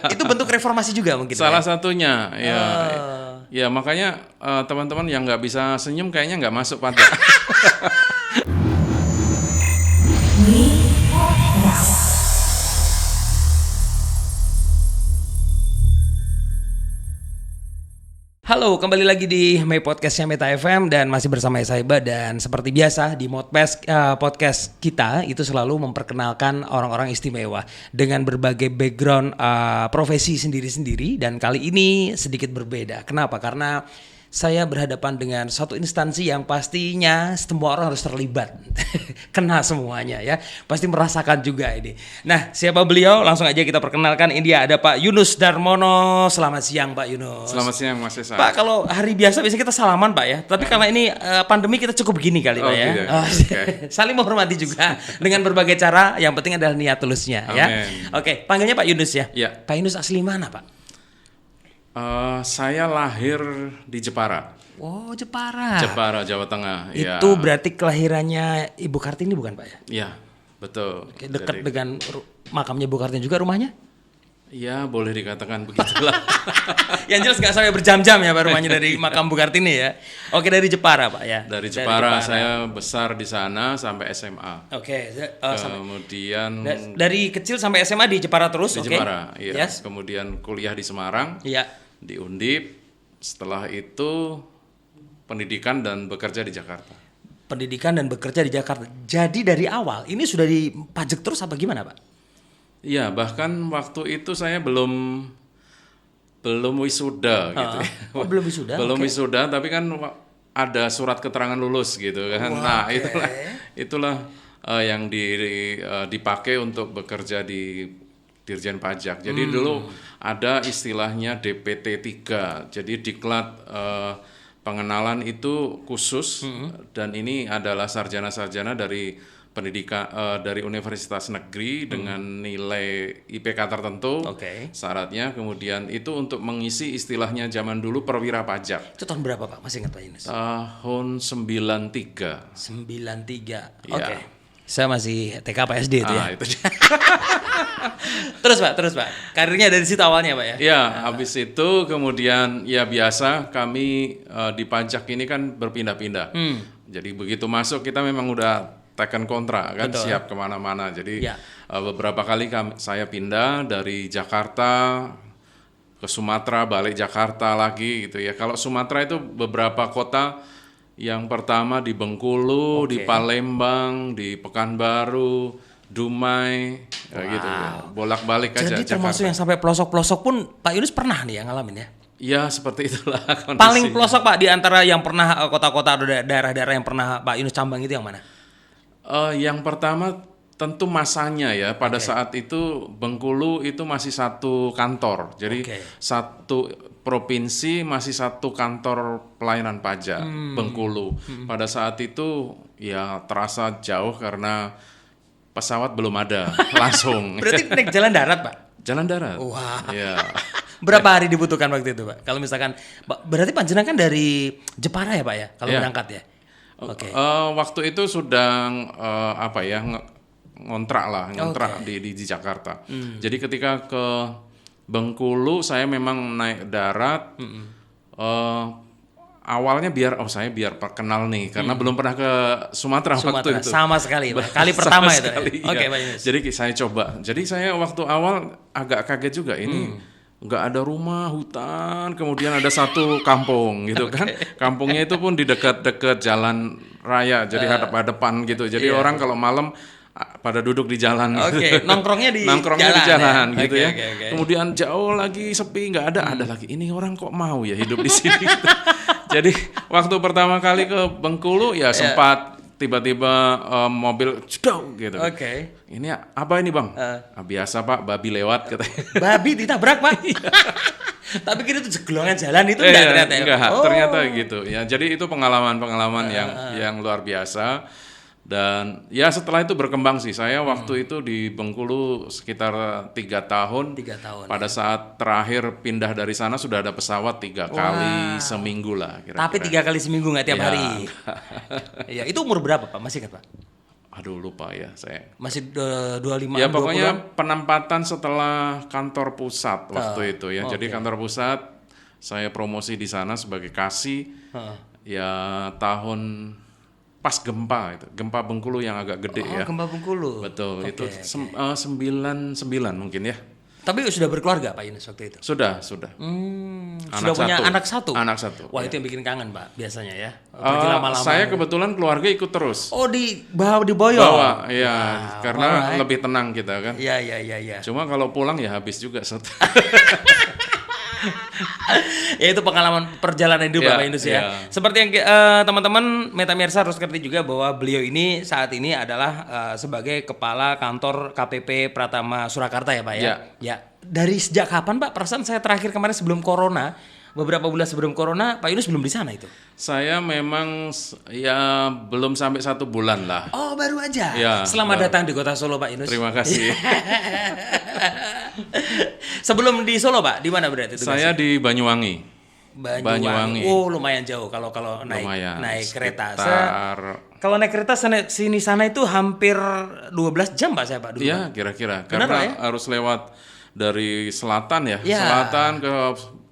Itu bentuk reformasi juga mungkin. Salah ya? satunya, ya. Ya makanya teman-teman yang nggak bisa senyum kayaknya nggak masuk pajak. Halo, kembali lagi di My Podcastnya Meta FM dan masih bersama saya Iba, dan seperti biasa di podcast kita itu selalu memperkenalkan orang-orang istimewa dengan berbagai background profesi sendiri-sendiri, dan kali ini sedikit berbeda. Kenapa? Karena saya berhadapan dengan suatu instansi yang pastinya semua orang harus terlibat. Kena semuanya ya. Pasti merasakan juga ini. Nah, siapa beliau? Langsung aja kita perkenalkan. Ini dia, ada Pak Yunus Darmono. Selamat siang Pak Yunus. Selamat siang Mas Esa. Pak, kalau hari biasa biasanya kita salaman Pak ya. Tapi karena ini pandemi kita cukup begini kali Pak ya. Gitu. Okay. Saling menghormati juga dengan berbagai cara. Yang penting adalah niat tulusnya. Amen. Ya. Oke, panggilnya Pak Yunus ya. Ya. Pak Yunus asli mana Pak? Saya lahir di Jepara. Oh, Jepara. Jepara, Jawa Tengah. Itu berarti kelahirannya Ibu Kartini bukan Pak ya? Iya, betul. Oke, dekat dengan makamnya Ibu Kartini juga rumahnya? Iya, boleh dikatakan begitulah. Yang jelas nggak sampai berjam-jam ya Pak rumahnya dari makam Bu Kartini ya. Oke, dari Jepara Pak ya. Dari Jepara, saya besar di sana sampai SMA. Oke, kemudian dari kecil sampai SMA di Jepara terus. di Jepara, iya. Yes. Kemudian kuliah di Semarang, Iya. di Undip. Setelah itu pendidikan dan bekerja di Jakarta. Pendidikan dan bekerja di Jakarta. Jadi dari awal ini sudah dipajak terus apa gimana Pak? Iya, bahkan waktu itu saya belum wisuda gitu. Oh, belum wisuda? Belum Okay. wisuda, tapi kan ada surat keterangan lulus gitu kan. Wah, nah, okay. itulah yang dipakai untuk bekerja di Dirjen Pajak. Jadi dulu ada istilahnya DPT 3. Jadi diklat pengenalan itu khusus, dan ini adalah sarjana-sarjana dari pendidikan dari universitas negeri dengan nilai IPK tertentu. Oke. Syaratnya kemudian itu untuk mengisi istilahnya zaman dulu perwira pajak. Itu tahun berapa Pak? Masih ingat Pak Yunus? Tahun 93. 93. Ya. Oke. Saya masih TK PSD itu ya. Itu. Terus Pak. Karirnya dari situ awalnya Pak ya? Ya, habis itu kemudian ya biasa kami di pajak ini kan berpindah-pindah. Jadi begitu masuk kita memang udah tekan kontrak kan. Betul. Siap kemana-mana. Jadi Ya. beberapa kali saya pindah dari Jakarta ke Sumatera, balik Jakarta lagi gitu ya. Kalau Sumatera itu beberapa kota. Yang pertama di Bengkulu, di Palembang, di Pekanbaru, Dumai, gitu ya. Bolak-balik aja. Jadi Jakarta. termasuk yang sampai pelosok-pelosok pun Pak Yunus pernah nih ya ngalamin ya? Ya seperti itulah kondisi. Paling pelosok Pak di antara yang pernah kota-kota atau daerah-daerah yang pernah Pak Yunus cambang itu yang mana? Yang pertama tentu masanya ya. Pada saat itu Bengkulu itu masih satu kantor. Jadi satu provinsi masih satu kantor pelayanan pajak, Bengkulu. Pada saat itu ya terasa jauh karena pesawat belum ada langsung. Berarti naik jalan darat Pak? Jalan darat. Wah. Ya. Berapa hari dibutuhkan waktu itu Pak? Kalau misalkan, berarti panjenengan kan dari Jepara ya Pak ya? Kalau berangkat ya? Oke. Waktu itu sedang ngontrak di Jakarta. Jadi ketika ke Bengkulu saya memang naik darat. Awalnya saya biar kenal nih karena belum pernah ke Sumatera waktu itu. Sama sekali Pak. Kali pertama itu. Sekali, Oke ya. Pak Yunus. Jadi saya coba. Jadi saya waktu awal agak kaget juga ini. Nggak ada rumah, hutan, kemudian ada satu kampung gitu kan. Kampungnya itu pun di dekat-dekat jalan raya, jadi hadap-hadapan gitu. Jadi orang kalau malam pada duduk di jalan. Nongkrongnya di jalan gitu ya. Okay. Kemudian jauh lagi sepi, nggak ada lagi. Ini orang kok mau ya hidup di sini. Gitu. Jadi waktu pertama kali ke Bengkulu ya sempat tiba-tiba mobil jedau gitu. Oke. Ini apa ini Bang? Biasa Pak, babi lewat katanya. Babi ditabrak Pak. Tapi kira itu jeglongan jalan itu enggak ternyata. Enggak, ternyata gitu. Ya, jadi itu pengalaman yang luar biasa. Dan ya setelah itu berkembang sih. Saya waktu itu di Bengkulu sekitar 3 tahun. 3 tahun. Pada saat terakhir pindah dari sana sudah ada pesawat 3 kali seminggu lah kira-kira. Tapi 3 kali seminggu nggak tiap hari. Iya, itu umur berapa Pak? Masih ingat Pak? Aduh lupa ya saya. Masih 25 Ya pokoknya penempatan setelah kantor pusat waktu itu ya. Jadi kantor pusat saya promosi di sana sebagai kasih. Ya tahun pas gempa itu, gempa Bengkulu yang agak gede ya. Gempa Bengkulu. Betul, itu 99 mungkin ya. Tapi sudah berkeluarga Pak Yunus waktu itu? Sudah. Sudah punya anak satu? Anak satu. Wah ya. itu yang bikin kangen Pak biasanya ya. Saya kebetulan keluarga ikut terus. Oh diboyong? Bawa, ya, karena lebih tenang kita kan. Iya. Cuma kalau pulang ya habis juga. Ya itu pengalaman perjalanan hidup Pak Yunus ya. Seperti yang teman-teman Metamirsa harus ngerti juga bahwa beliau ini saat ini adalah sebagai kepala kantor KPP Pratama Surakarta ya Pak ya. Ya. Dari sejak kapan Pak? Perasaan saya terakhir kemarin sebelum Corona, beberapa bulan sebelum Corona, Pak Yunus belum di sana itu. Saya memang ya belum sampai 1 bulan lah. Oh baru aja. Ya, Selamat datang di Kota Solo Pak Yunus. Terima kasih. Sebelum di Solo Pak, di mana berarti? Saya di Banyuwangi. Banyuwangi. Oh lumayan jauh kalau naik kereta. Kalau naik kereta sini sana itu hampir 12 jam Pak saya Pak dulu. Iya kira-kira. Karena harus lewat dari selatan ya. Selatan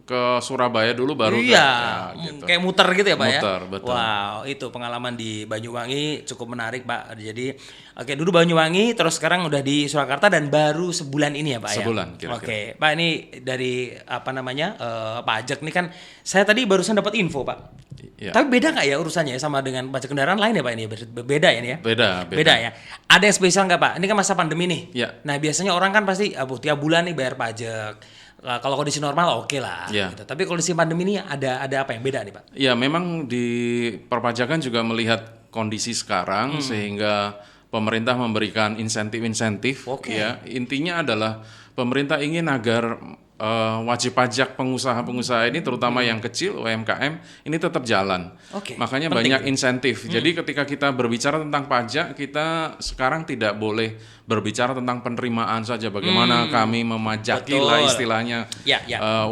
ke Surabaya dulu baru gitu. Kayak muter gitu ya Pak muter, ya. Betul. Wow, itu pengalaman di Banyuwangi cukup menarik Pak. Jadi dulu Banyuwangi terus sekarang udah di Surakarta dan baru sebulan ini ya Pak sebulan, ya. Kira-kira. Pak ini dari pajak nih kan saya tadi barusan dapat info Pak. Ya. Tapi beda nggak ya urusannya sama dengan pajak kendaraan lain ya Pak ini? Beda ya ini ya? Beda ya. Ada yang spesial nggak Pak? Ini kan masa pandemi nih. Ya. Nah biasanya orang kan pasti tiap bulan nih bayar pajak. Kalau kondisi normal oke lah. Gitu. Tapi kondisi pandemi ini ada apa yang beda nih Pak? Ya memang di perpajakan juga melihat kondisi sekarang sehingga pemerintah memberikan insentif-insentif. Ya intinya adalah pemerintah ingin agar wajib pajak pengusaha-pengusaha ini terutama yang kecil UMKM ini tetap jalan. Makanya banyak insentif. Jadi ketika kita berbicara tentang pajak, kita sekarang tidak boleh berbicara tentang penerimaan saja bagaimana kami memajaki lah istilahnya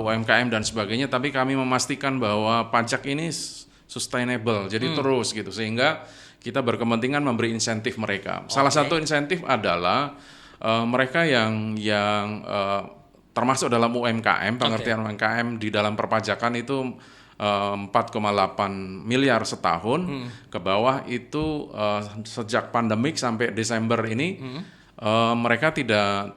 UMKM dan sebagainya, tapi kami memastikan bahwa pajak ini sustainable. Jadi terus gitu sehingga kita berkepentingan memberi insentif mereka. Salah satu insentif adalah mereka yang termasuk dalam UMKM, pengertian UMKM di dalam perpajakan itu 4,8 miliar setahun ke bawah itu sejak pandemik sampai Desember ini mereka tidak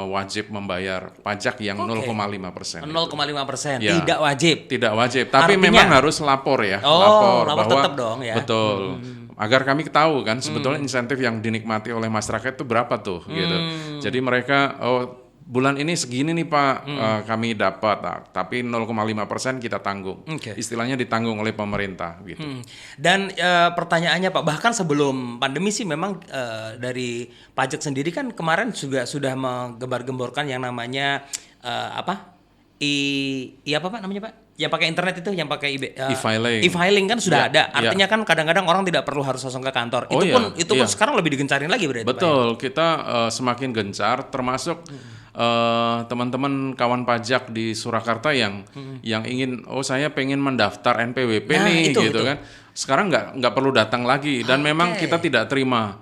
wajib membayar pajak yang 0,5%. 0,5%, ya, tidak wajib. Tidak wajib, tapi artinya, memang harus lapor ya. Lapor bahwa tetap dong ya. Betul. Agar kami tahu kan sebetulnya insentif yang dinikmati oleh masyarakat itu berapa tuh gitu. Jadi mereka bulan ini segini nih Pak kami dapat, tapi 0,5% kita tanggung. Istilahnya ditanggung oleh pemerintah gitu. Dan pertanyaannya Pak, bahkan sebelum pandemi sih memang dari pajak sendiri kan kemarin juga sudah menggembar-gemborkan yang namanya apa Pak namanya Pak? Yang pakai internet itu, yang pakai e-filing kan sudah ada. Artinya kan kadang-kadang orang tidak perlu harus langsung ke kantor. Itu pun sekarang lebih digencarin lagi berarti. Betul, Pak, kita semakin gencar termasuk teman-teman kawan pajak di Surakarta yang ingin saya pengen mendaftar NPWP gitu kan. Sekarang nggak perlu datang lagi dan memang kita tidak terima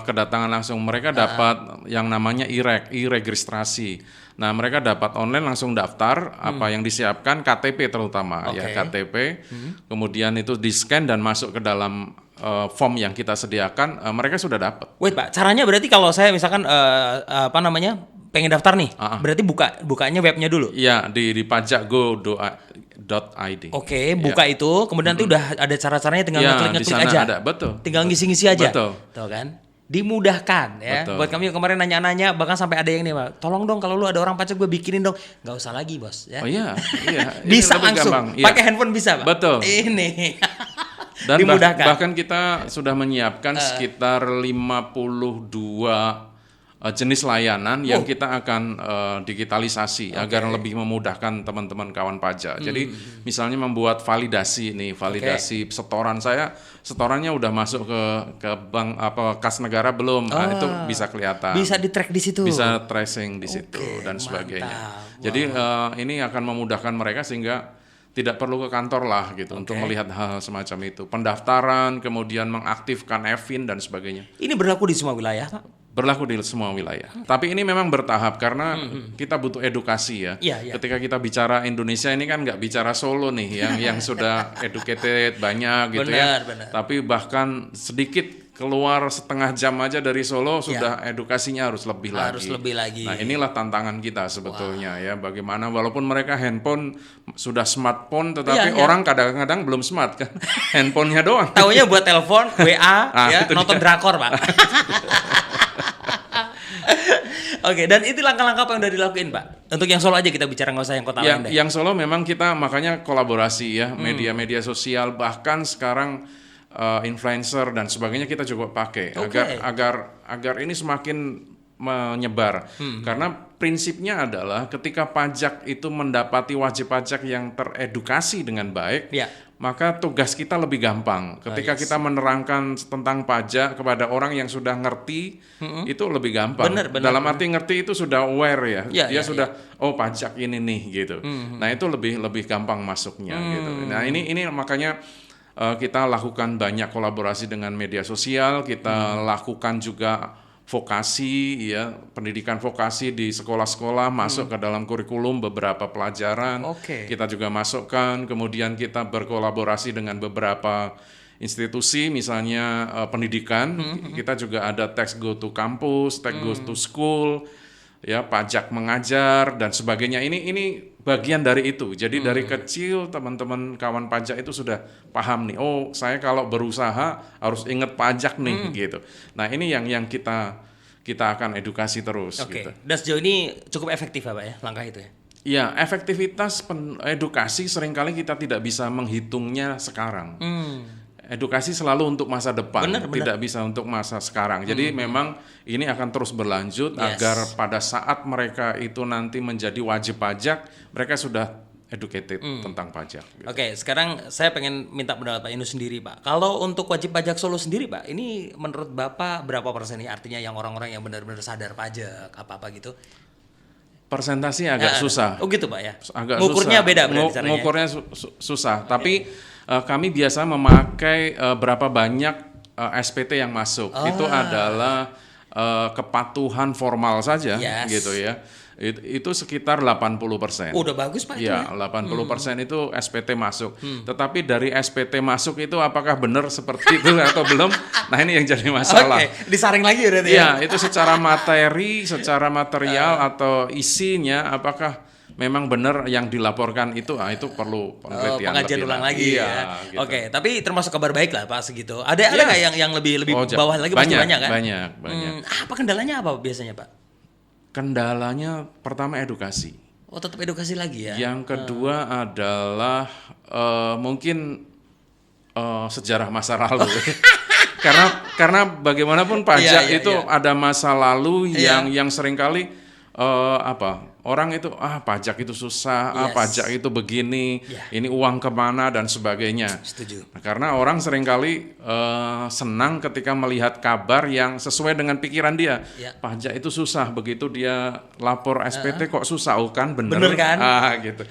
kedatangan langsung. Mereka dapat yang namanya e-registrasi. Nah, mereka dapat online langsung daftar apa yang disiapkan KTP terutama ya KTP. Kemudian itu di-scan dan masuk ke dalam form yang kita sediakan, mereka sudah dapat. Wait Pak, caranya berarti kalau saya misalkan pengen daftar nih, berarti bukanya webnya dulu? Iya, di pajakgo.id. Buka itu, kemudian nanti udah ada cara-caranya, tinggal ngeklik aja. Ada, betul. Tinggal ngisi-ngisi aja. Betul. Tuh kan? Dimudahkan ya. Betul. Buat kami yang kemarin nanya-nanya, bahkan sampai ada yang nih Pak, tolong dong kalau lu ada orang pajak gue bikinin dong. Nggak usah lagi bos ya. Oh iya. Bisa langsung. Pakai handphone bisa Pak. Betul. Ini. Dan dimudahkan. bahkan kita sudah menyiapkan sekitar 52 jenis layanan yang kita akan digitalisasi agar lebih memudahkan teman-teman kawan pajak. Jadi misalnya membuat validasi setoran setorannya udah masuk ke bank kas negara belum? Itu bisa kelihatan. Bisa di-track di situ. Bisa tracing di situ dan sebagainya. Jadi ini akan memudahkan mereka sehingga tidak perlu ke kantor lah gitu untuk melihat hal-hal semacam itu. Pendaftaran, kemudian mengaktifkan EVIN dan sebagainya. Ini berlaku di semua wilayah, Pak? Berlaku di semua wilayah. Tapi ini memang bertahap karena kita butuh edukasi ya. Iya. Ketika kita bicara Indonesia ini kan nggak bicara Solo nih yang sudah educated banyak gitu Benar. Tapi bahkan sedikit keluar setengah jam aja dari Solo sudah edukasinya harus lebih lagi. Nah, inilah tantangan kita sebetulnya ya. Bagaimana walaupun mereka handphone sudah smartphone tetapi orang kadang-kadang belum smart kan. Handphonenya doang. Taunya buat telepon, WA, nonton drakor, Pak. Oke, dan itu langkah-langkah apa yang udah dilakuin, Pak? Untuk yang Solo aja kita bicara, nggak usah yang kota lain deh. Yang Solo memang kita makanya kolaborasi ya, media-media sosial, bahkan sekarang influencer dan sebagainya kita juga pakai agar ini semakin menyebar. Karena prinsipnya adalah ketika pajak itu mendapati wajib pajak yang teredukasi dengan baik, maka tugas kita lebih gampang. Ketika kita menerangkan tentang pajak kepada orang yang sudah ngerti, itu lebih gampang. Dalam arti ngerti itu sudah aware ya. Dia sudah oh pajak ini nih gitu. Nah, itu lebih gampang masuknya gitu. Nah, ini makanya kita lakukan banyak kolaborasi dengan media sosial, kita lakukan juga vokasi ya, pendidikan vokasi di sekolah-sekolah masuk ke dalam kurikulum beberapa pelajaran. Kita juga masukkan, kemudian kita berkolaborasi dengan beberapa institusi misalnya pendidikan. Kita juga ada Tax Go to Campus, Tax Go to School, ya pajak mengajar dan sebagainya. Ini bagian dari itu. Jadi dari kecil teman-teman kawan pajak itu sudah paham nih. Oh, saya kalau berusaha harus ingat pajak nih gitu. Nah, ini yang kita akan edukasi terus gitu. Dan sejauh ini cukup efektif Pak ya langkah itu ya? Ya, efektivitas edukasi seringkali kita tidak bisa menghitungnya sekarang. Edukasi selalu untuk masa depan, tidak bisa untuk masa sekarang. Jadi memang ini akan terus berlanjut agar pada saat mereka itu nanti menjadi wajib pajak, mereka sudah educated tentang pajak. Gitu. Oke, sekarang saya pengen minta pendapat Pak Yunus sendiri, Pak. Kalau untuk wajib pajak Solo sendiri, Pak, ini menurut Bapak berapa persen nih? Artinya yang orang-orang yang benar-benar sadar pajak, apa-apa gitu? Persentase agak susah. Oh gitu Pak ya? Agak ngukurnya susah. Beda berarti caranya? Ngukurnya susah, tapi kami biasa memakai berapa banyak SPT yang masuk. Itu adalah kepatuhan formal saja, gitu ya. Itu sekitar 80%. Udah bagus Pak itu ya? 80% itu SPT masuk. Tetapi dari SPT masuk itu apakah benar seperti itu atau belum? Nah, ini yang jadi masalah. Disaring lagi berarti ya? Iya, itu secara materi, secara material atau isinya apakah memang benar yang dilaporkan itu perlu penelitian pengajian ulang lagi ya. Gitu. Tapi termasuk kabar baik lah Pak segitu. Ada nggak yang lebih bawah lagi? Pasti banyak kan? Banyak. Apa kendalanya apa biasanya Pak? Kendalanya pertama edukasi. Oh, tetap edukasi lagi ya. Yang kedua adalah mungkin sejarah masa lalu. karena bagaimanapun pajak itu ada masa lalu yang seringkali orang itu pajak itu susah, pajak itu begini, ini uang kemana dan sebagainya. Setuju. Nah, karena orang seringkali senang ketika melihat kabar yang sesuai dengan pikiran dia. Pajak itu susah, begitu dia lapor SPT kok susah, kan bener kan? Gitu.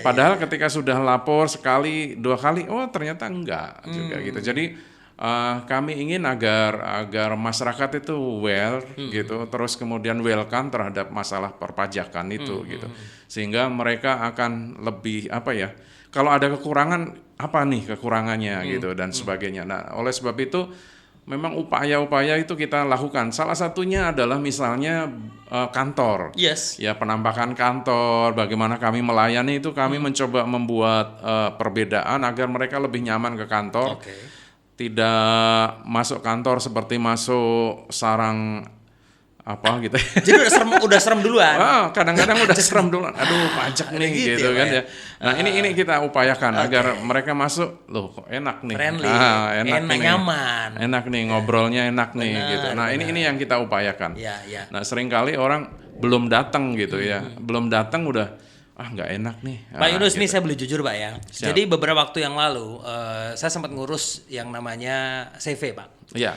Padahal ketika sudah lapor sekali, 2 kali, ternyata enggak juga gitu. Jadi kami ingin agar masyarakat itu gitu, terus kemudian welcome terhadap masalah perpajakan itu gitu, sehingga mereka akan lebih kalau ada kekurangan apa nih kekurangannya gitu dan sebagainya. Nah, oleh sebab itu memang upaya-upaya itu kita lakukan. Salah satunya adalah misalnya kantor, ya penampakan kantor, bagaimana kami melayani itu kami mencoba membuat perbedaan agar mereka lebih nyaman ke kantor. Tidak masuk kantor seperti masuk sarang gitu. Jadi udah serem duluan. Kadang-kadang udah serem duluan. Aduh, pajak nih gitu kan ya. Nah, ini kita upayakan agar mereka masuk, loh kok enak nih. Friendly, enak nyaman. Enak nih ngobrolnya enak nih gitu. Nah, ini yang kita upayakan. Nah, seringkali orang belum datang gitu ya. Belum datang udah nggak enak nih. Pak Yunus, nih saya boleh jujur Pak ya. Siap. Jadi beberapa waktu yang lalu saya sempat ngurus yang namanya CV Pak. Iya.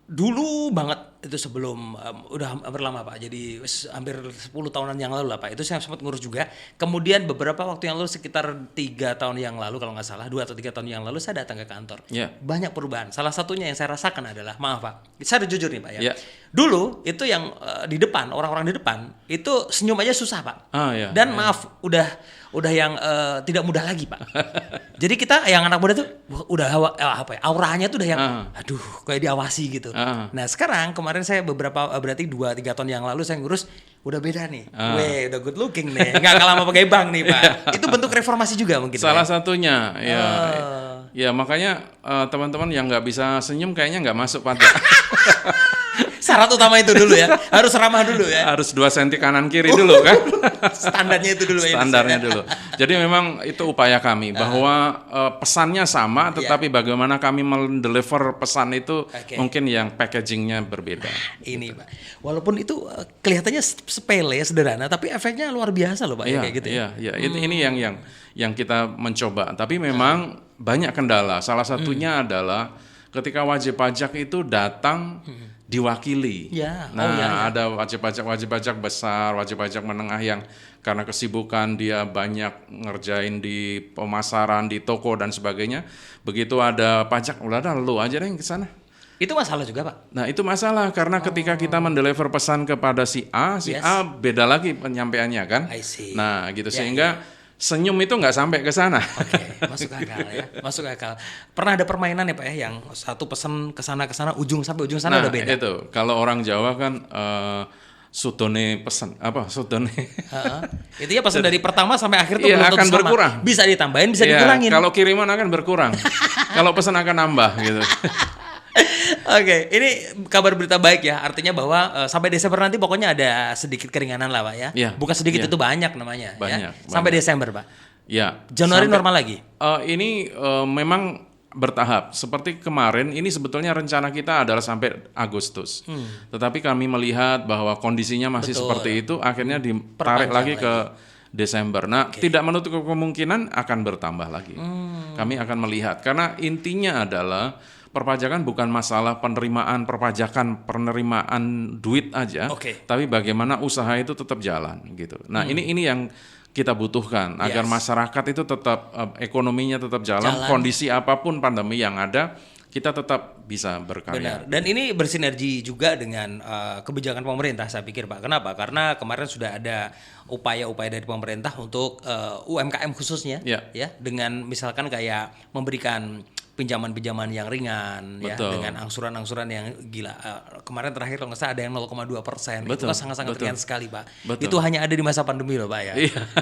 Dulu banget Itu sebelum udah hampir lama Pak. Jadi hampir 10 tahunan yang lalu lah Pak. Itu saya sempat ngurus juga. Kemudian beberapa waktu yang lalu sekitar 3 tahun yang lalu kalau nggak salah, 2 atau 3 tahun yang lalu saya datang ke kantor. Banyak perubahan. Salah satunya yang saya rasakan adalah, maaf Pak, saya harus jujur nih Pak ya. Dulu itu yang di depan, orang-orang di depan itu senyum aja susah Pak. Dan maaf, udah yang tidak mudah lagi Pak. Jadi kita yang anak muda tuh udah auranya tuh udah yang aduh kayak diawasi gitu. Nah sekarang kemarin saya berarti 2-3 tahun yang lalu saya ngurus udah beda nih. Weh udah good looking nih. Nggak kalah sama pakai bank nih Pak. Itu bentuk reformasi juga mungkin. Salah satunya ya. Ya makanya teman-teman yang nggak bisa senyum kayaknya nggak masuk pajak. Syarat utama itu dulu ya, harus ramah dulu ya. Harus 2 senti kanan kiri dulu kan. Standarnya itu dulu. Standarnya dulu. Jadi memang itu upaya kami bahwa pesannya sama, tetapi bagaimana kami mendeliver pesan itu mungkin yang packagingnya berbeda. Ini Pak, walaupun itu kelihatannya sepele, sederhana, tapi efeknya luar biasa loh Pak. Kayak gitu. Iya. Ini yang kita mencoba. Tapi memang banyak kendala. Salah satunya adalah ketika wajib pajak itu datang diwakili. Ada wajib pajak besar, wajib pajak menengah yang karena kesibukan dia banyak ngerjain di pemasaran, di toko dan sebagainya. Begitu ada pajak, udah lu aja deh ke sana. Itu masalah juga Pak? Nah itu masalah karena ketika kita mendeliver pesan kepada si A beda lagi penyampaiannya kan. Nah gitu sehingga senyum itu nggak sampai ke sana. Masuk akal ya, masuk akal. Pernah ada permainan ya Pak ya, yang satu pesan ke sana ujung sampai ujung sana udah beda. Itu kalau orang Jawa kan sudone pesan apa sudone. Itu ya pesan dari pertama sampai akhir tuh belum akan tentu sama. Berkurang. Bisa ditambahin, bisa dikurangin. Kalau kiriman akan berkurang. Kalau pesan akan nambah gitu. Oke, ini kabar berita baik ya. Artinya bahwa sampai Desember nanti pokoknya ada sedikit keringanan lah Pak ya. Bukan sedikit itu banyak namanya. Banyak. Sampai Desember Pak. Ya. Januari normal lagi. Ini memang bertahap. Seperti kemarin, ini sebetulnya rencana kita adalah sampai Agustus. Tetapi kami melihat bahwa kondisinya masih seperti itu, akhirnya ditarik lagi ke Desember. Nah, tidak menutup kemungkinan akan bertambah lagi. Kami akan melihat. Karena intinya adalah perpajakan bukan masalah penerimaan duit aja, tapi bagaimana usaha itu tetap jalan gitu. Nah, ini yang kita butuhkan agar masyarakat itu tetap ekonominya tetap jalan, kondisi apapun pandemi yang ada, kita tetap bisa berkarya. Benar. Dan ini bersinergi juga dengan kebijakan pemerintah saya pikir Pak. Kenapa? Karena kemarin sudah ada upaya-upaya dari pemerintah untuk UMKM khususnya ya, dengan misalkan kayak memberikan pinjaman-pinjaman yang ringan ya, dengan angsuran-angsuran yang gila. Kemarin terakhir kalau nggak salah ada yang 0,2%. Itu kan sangat-sangat ringan sekali Pak. Itu hanya ada di masa pandemi loh Pak ya.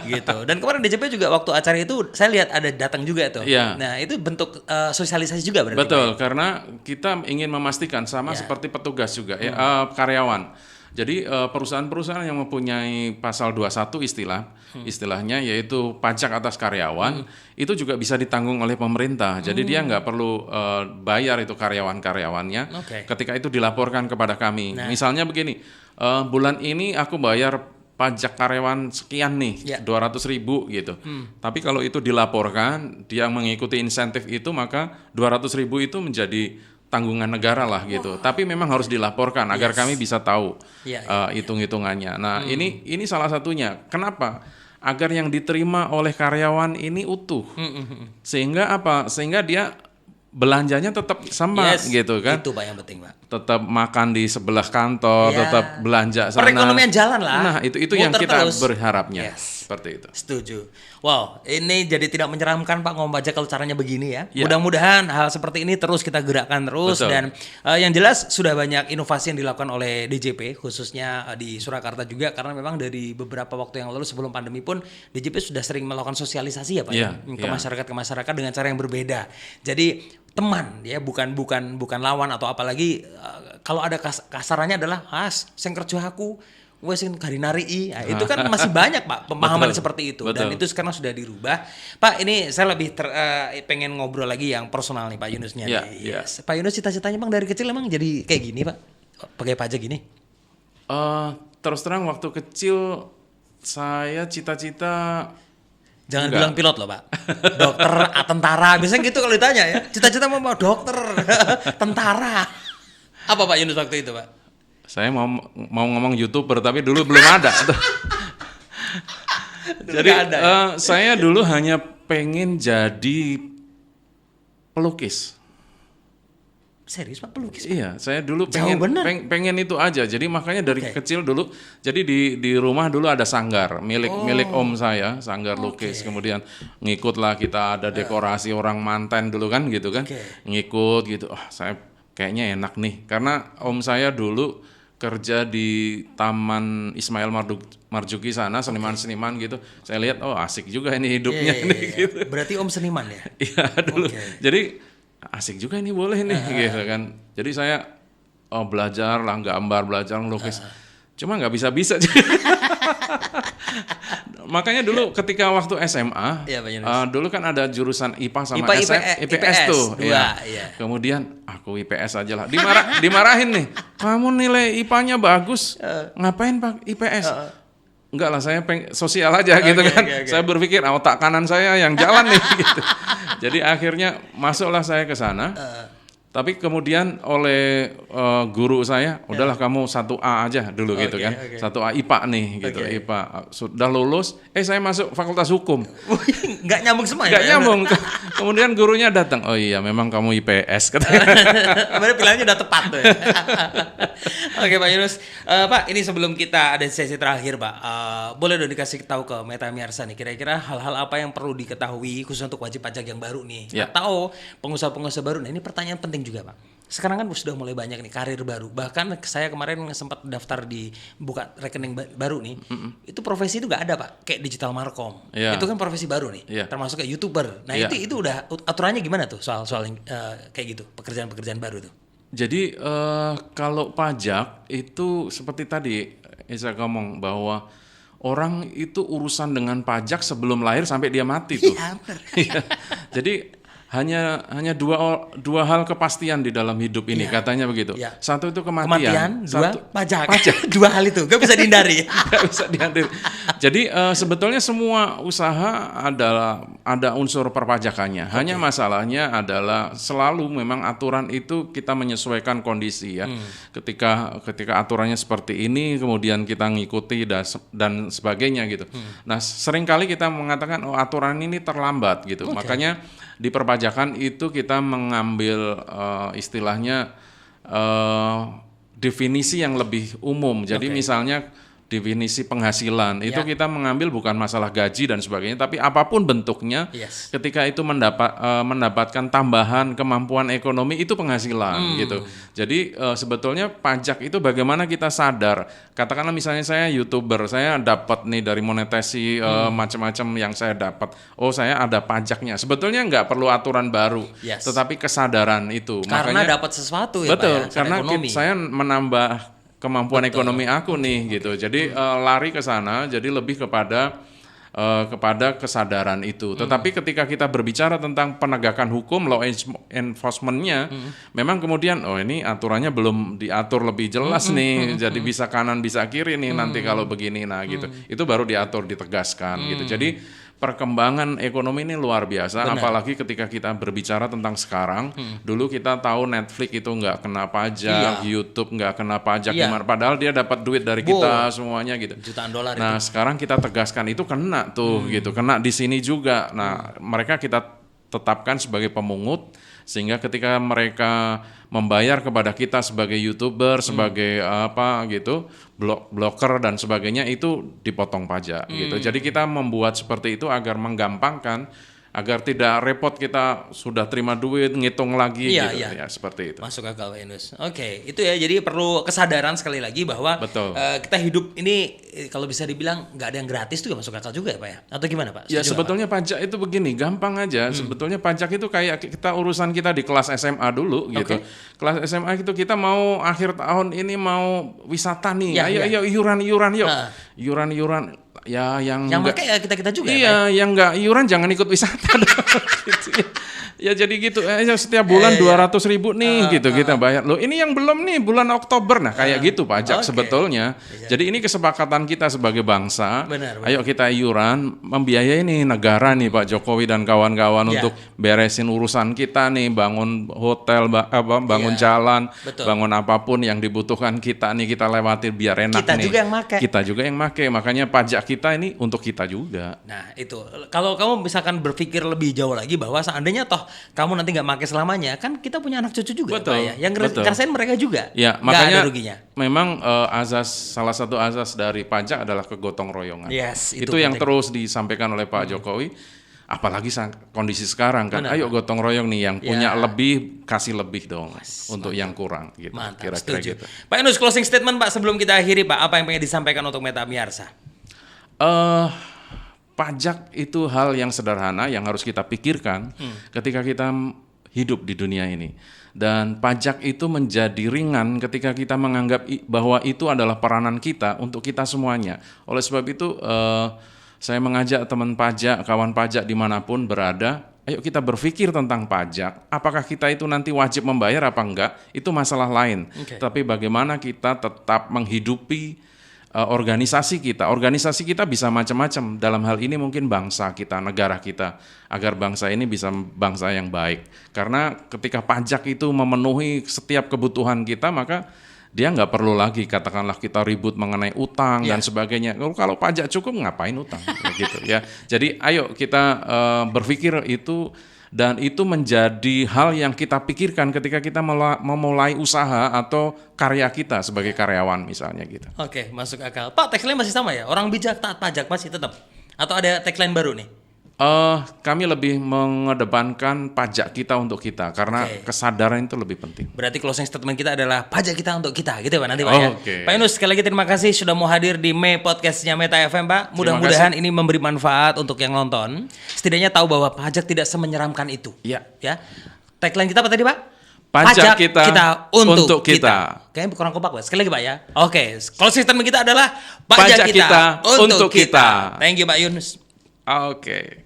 Gitu. Dan kemarin DJP juga waktu acara itu saya lihat ada datang juga tuh. Nah itu bentuk sosialisasi juga berarti. Betul, karena kita ingin memastikan sama seperti petugas juga karyawan. Jadi perusahaan-perusahaan yang mempunyai pasal 21 istilahnya yaitu pajak atas karyawan itu juga bisa ditanggung oleh pemerintah. Jadi dia nggak perlu bayar itu karyawan-karyawannya ketika itu dilaporkan kepada kami. Misalnya begini, bulan ini aku bayar pajak karyawan sekian nih, 200.000 gitu. Tapi kalau itu dilaporkan, dia mengikuti insentif itu, maka 200.000 itu menjadi tanggungan negara lah gitu. Tapi memang harus dilaporkan agar kami bisa tahu hitung-hitungannya. Nah, ini salah satunya. Kenapa? Agar yang diterima oleh karyawan ini utuh. Sehingga apa? Sehingga dia belanjanya tetap sama gitu kan. Itu Pak yang penting Pak. Tetap makan di sebelah kantor, tetap belanja sana. Perekonomian jalan lah. Nah, itu yang kita berharapnya. Seperti itu. Setuju. Wow, ini jadi tidak menyeramkan Pak ngomong pajak kalau caranya begini ya. Mudah-mudahan hal seperti ini terus kita gerakkan terus. Dan yang jelas sudah banyak inovasi yang dilakukan oleh DJP khususnya di Surakarta juga, karena memang dari beberapa waktu yang lalu sebelum pandemi pun DJP sudah sering melakukan sosialisasi ya Pak ke masyarakat dengan cara yang berbeda. Jadi teman ya, bukan lawan atau apalagi kalau ada kasarannya adalah sing kerja aku wes gari narii. Nah, itu kan masih banyak Pak pemahaman seperti itu. Dan itu sekarang sudah dirubah. Pak, ini saya lebih pengen ngobrol lagi yang personal nih Pak Yunusnya. Pak Yunus cita-citanya Bang dari kecil emang jadi kayak gini Pak? Pakai pajak gini? Terus terang waktu kecil saya cita-cita jangan bilang pilot loh Pak, dokter, tentara, biasanya gitu kalau ditanya ya. Cita-cita mau dokter, tentara. Apa Pak Yunus waktu itu Pak? Saya mau ngomong YouTuber tapi dulu belum ada. Jadi ada, ya? Saya dulu hanya pengen jadi pelukis. Serius Pak, pelukis? Iya, saya dulu Jauh bener. pengen itu aja. Jadi makanya dari kecil dulu, jadi di rumah dulu ada sanggar milik om saya, sanggar lukis. Kemudian ngikutlah kita ada dekorasi orang manten dulu kan gitu kan, ngikut gitu. Saya kayaknya enak nih, karena om saya dulu kerja di Taman Ismail Marzuki sana, seniman-seniman gitu. Saya lihat, asik juga ini hidupnya nih, gitu. Berarti om seniman ya? Iya dulu. Jadi asik juga ini, boleh nih gitu kan. Jadi saya belajar lah gambar, belajar ngelukis. Cuma nggak bisa. Makanya dulu ketika waktu SMA, dulu kan ada jurusan IPA sama IPS tuh. Iya. Kemudian aku IPS aja lah. Dimarahin nih. Kamu nilai IPA-nya bagus. Ngapain Pak IPS? Enggak lah, saya sosial aja gitu kan. Saya berpikir otak kanan saya yang jalan nih gitu. Jadi akhirnya masuklah saya ke sana. Tapi kemudian oleh guru saya, udahlah kamu 1A aja dulu gitu kan. 1A IPA nih gitu, IPA. Sudah lulus, saya masuk Fakultas Hukum. Nggak nyambung semua ya? Nggak nyambung. Kemudian gurunya datang, oh iya memang kamu IPS katanya. Berarti pilihannya udah tepat tuh ya. Oke Pak Yunus, Pak ini sebelum kita ada sesi terakhir Pak, boleh dong dikasih tahu ke Meta Miarsa nih, kira-kira hal-hal apa yang perlu diketahui khusus untuk wajib pajak yang baru nih, atau pengusaha-pengusaha baru. Nah ini pertanyaan penting juga Pak. Sekarang kan sudah mulai banyak nih karir baru. Bahkan saya kemarin sempat daftar di buka rekening baru nih. Itu profesi itu nggak ada Pak. Kayak digital markom. Itu kan profesi baru nih. Termasuk kayak YouTuber. Nah itu udah aturannya gimana tuh soal kayak gitu, pekerjaan-pekerjaan baru tuh. Jadi kalau pajak itu seperti tadi saya ngomong bahwa orang itu urusan dengan pajak sebelum lahir sampai dia mati tuh. Iya benar. Jadi hanya dua hal kepastian di dalam hidup ini, katanya begitu. Satu itu kematian, dua pajak. Dua hal itu gak bisa dihindari. Gak bisa dihindari. Jadi sebetulnya semua usaha ada unsur perpajakannya. Hanya masalahnya adalah selalu memang aturan itu kita menyesuaikan kondisi ya. Ketika aturannya seperti ini, kemudian kita ngikuti dan sebagainya gitu. Nah seringkali kita mengatakan aturan ini terlambat gitu. Makanya di perpajakan itu kita mengambil istilahnya definisi yang lebih umum. Jadi misalnya definisi penghasilan itu kita mengambil bukan masalah gaji dan sebagainya, tapi apapun bentuknya, ketika itu mendapatkan tambahan kemampuan ekonomi itu penghasilan gitu. Jadi sebetulnya pajak itu bagaimana kita sadar. Katakanlah misalnya saya YouTuber, saya dapat nih dari monetasi macam-macam yang saya dapat. Saya ada pajaknya. Sebetulnya nggak perlu aturan baru, tetapi kesadaran itu. Karena dapat sesuatu ya betul, Pak ya, karena saya menambah kemampuan ekonomi aku nih gitu. Jadi lari ke sana, jadi lebih kepada kesadaran itu. Tetapi ketika kita berbicara tentang penegakan hukum, law enforcement-nya, memang kemudian ini aturannya belum diatur lebih jelas nih. Jadi bisa kanan bisa kiri nih nanti kalau begini gitu. Itu baru diatur, ditegaskan gitu. Jadi perkembangan ekonomi ini luar biasa. Apalagi ketika kita berbicara tentang sekarang. Dulu kita tahu Netflix itu nggak kena pajak, YouTube nggak kena pajak, padahal dia dapat duit dari kita semuanya gitu. Jutaan dolar. Nah sekarang kita tegaskan itu kena tuh gitu, kena di sini juga. Nah mereka kita tetapkan sebagai pemungut, sehingga ketika mereka membayar kepada kita sebagai YouTuber, sebagai blogger dan sebagainya, itu dipotong pajak gitu. Jadi kita membuat seperti itu agar menggampangkan, agar tidak repot kita sudah terima duit ngitung lagi gitu. Ya seperti itu. Masuk akal Pak Yunus. Oke, itu ya, jadi perlu kesadaran sekali lagi bahwa kita hidup ini kalau bisa dibilang nggak ada yang gratis tuh, masuk akal juga ya Pak ya? Atau gimana Pak? Ya sebetulnya pajak itu begini, gampang aja. Sebetulnya pajak itu kayak urusan kita di kelas SMA dulu gitu. Kelas SMA itu kita mau akhir tahun ini mau wisata nih. Ayo iuran yuk. Iuran Ya yang Yang pakai ya kita-kita juga ya, Pak? iya, yang nggak iuran jangan ikut wisata dong. Gitu ya. Ya jadi gitu, setiap bulan 200.000 nih gitu kita bayar. Loh ini yang belum nih bulan Oktober, nah kayak gitu pajak Oke. sebetulnya. Jadi ini kesepakatan kita sebagai bangsa. Benar. Ayo kita iuran, membiayai nih negara nih Pak Jokowi dan kawan-kawan Ya. untuk beresin urusan kita nih, bangun hotel, bangun Iya. jalan, Betul. bangun apapun yang dibutuhkan kita nih kita lewatin biar enak Kita nih. juga yang make. Kita juga yang make, makanya pajak kita ini untuk kita juga. Nah itu, kalau kamu misalkan berpikir lebih jauh lagi bahwa seandainya toh kamu nanti nggak pakai selamanya, kan kita punya anak cucu juga, Betul, Pak ya, yang betul. ngerasain mereka juga, Ya, nggak makanya ada ruginya. memang salah satu azas dari pajak adalah kegotong royongan. Yes, itu yang penting. terus disampaikan oleh Pak Jokowi. Apalagi kondisi sekarang kan, Benar. ayo gotong royong nih yang punya Ya. lebih kasih lebih dong untuk yang kurang gitu. Mantap, Kira-kira setuju. gitu. Pak Yunus, closing statement Pak sebelum kita akhiri Pak, apa yang pengen disampaikan untuk Meta Miarsa? Pajak itu hal yang sederhana yang harus kita pikirkan ketika kita hidup di dunia ini. Dan pajak itu menjadi ringan ketika kita menganggap bahwa itu adalah peranan kita untuk kita semuanya. Oleh sebab itu saya mengajak teman pajak, kawan pajak dimanapun berada, ayo kita berpikir tentang pajak. Apakah kita itu nanti wajib membayar apa enggak, itu masalah lain. Oke. Tapi bagaimana kita tetap menghidupi organisasi kita. Organisasi kita bisa macam-macam. Dalam hal ini mungkin bangsa kita, negara kita, agar bangsa ini bisa bangsa yang baik. Karena ketika pajak itu memenuhi setiap kebutuhan kita, maka dia nggak perlu lagi katakanlah kita ribut mengenai utang dan sebagainya. Kalau pajak cukup ngapain utang? Gitu ya. Jadi ayo kita berpikir itu. Dan itu menjadi hal yang kita pikirkan ketika kita memulai usaha atau karya kita sebagai karyawan misalnya gitu. Oke, masuk akal. Pak, tagline masih sama ya? Orang bijak taat pajak masih tetap? Atau ada tagline baru nih? Kami lebih mengedepankan pajak kita untuk kita karena kesadaran itu lebih penting. Berarti closing statement kita adalah pajak kita untuk kita, gitu Pak nanti Pak ya. Oke. Pak Yunus, sekali lagi terima kasih sudah mau hadir di Mei Podcastnya Meta FM Pak. Mudah-mudahan ini memberi manfaat untuk yang nonton. Setidaknya tahu bahwa pajak tidak semenyeramkan itu. Iya. Ya. Tagline kita apa tadi Pak? Pajak kita untuk kita. Kayaknya kurang kompak Pak. Sekali lagi Pak ya. Oke, closing statement kita adalah Pajak kita untuk kita. Thank you Pak Yunus. Oke.